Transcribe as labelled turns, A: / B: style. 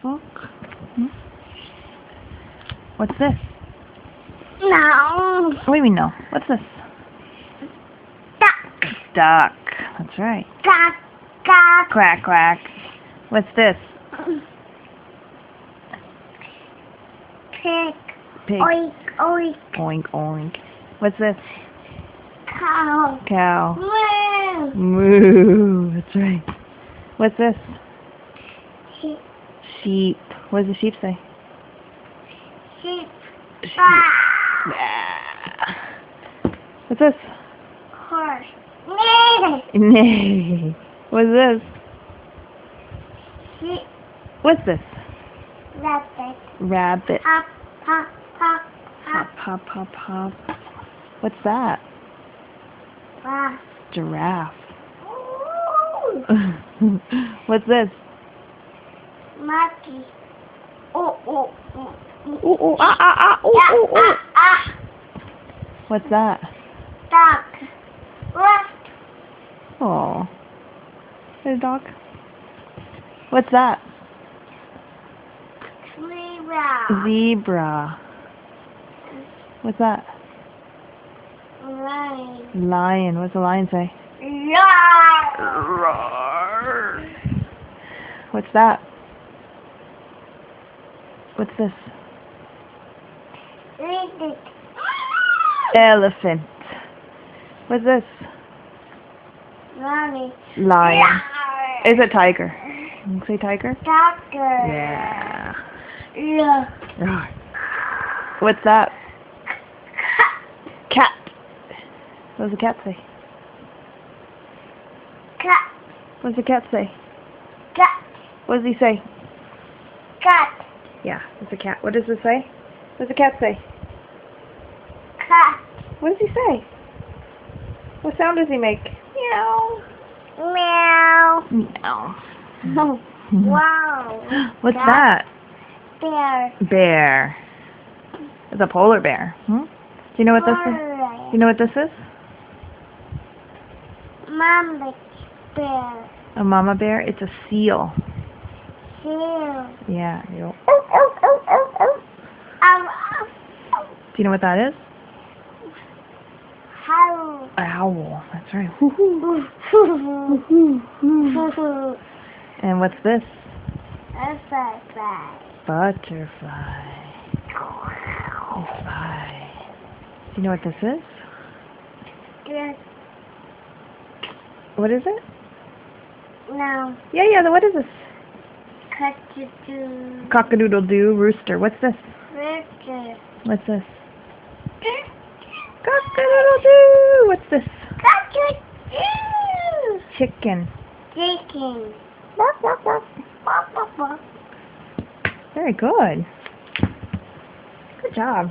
A: Book? Hmm? What's this?
B: No.
A: What do you mean no? What's this?
B: Duck.
A: Duck. That's right.
B: Duck. Duck.
A: Quack, quack. What's this?
B: Pig.
A: Pig.
B: Oink, oink.
A: Oink, oink. What's this?
B: Cow.
A: Cow.
B: Moo.
A: Moo. That's right. What's this?
B: Sheep.
A: Sheep. What does the sheep say?
B: Sheep.
A: Sheep.
B: Ah.
A: What's this?
B: Horse. Neigh.
A: Nay. What's this?
B: Sheep.
A: What's this?
B: Rabbit.
A: Rabbit.
B: Hop, hop, hop,
A: Hop,
B: hop.
A: hop, hop, hop. What's that?
B: Wow.
A: Giraffe.
B: Ooh.
A: What's this?
B: Monkey. Oh, oh, oh.
A: Ooh, ooh, ah, ah, ah, ooh,
B: Yeah,
A: ooh, ooh.
B: ah.
A: What's that?
B: Duck. What?
A: Oh. There's a dog. What's that?
B: Zebra.
A: Zebra. What's that?
B: Lion.
A: Lion. What's the lion say?
B: Roar.
A: Roar. What's that? What's this?
B: Read it.
A: Elephant. What's this?
B: Mommy.
A: Lion. Is it tiger? You say tiger?
B: Doctor.
A: Yeah.
B: Yeah.
A: Roar. What's that? Cat. What does the cat say?
B: Cat.
A: What does the cat say?
B: Cat.
A: What does he say?
B: Cat.
A: Yeah, it's a cat. What does it say? What does the cat say?
B: Cat.
A: What does he say? What sound does he make? Meow.
B: Meow.
A: Meow.
B: Wow.
A: What's
B: Cat.
A: that?
B: Bear.
A: Bear. It's a polar bear. Hmm? Do you know what this is? Do you know what this is?
B: Mama bear.
A: A mama bear? It's a seal.
B: Seal.
A: Yeah. You go,
B: Ow.
A: do you know what that is?
B: How?
A: An owl. That's right. And what's this?
B: Butterfly.
A: Butterfly. Butterfly. Do you know what this is?
B: Yes.
A: What is it?
B: No.
A: Yeah, what is this?
B: Cock-a-doodle.
A: Cock-a-doodle-doo, rooster. What's this?
B: Rooster.
A: What's this? Cock-a-doodle-doo! What's this?
B: Cock-a-doodle.
A: Chicken.
B: Chicken.
A: Bark, bark, bark.
B: Bark, bark, bark.
A: Very good. Good job.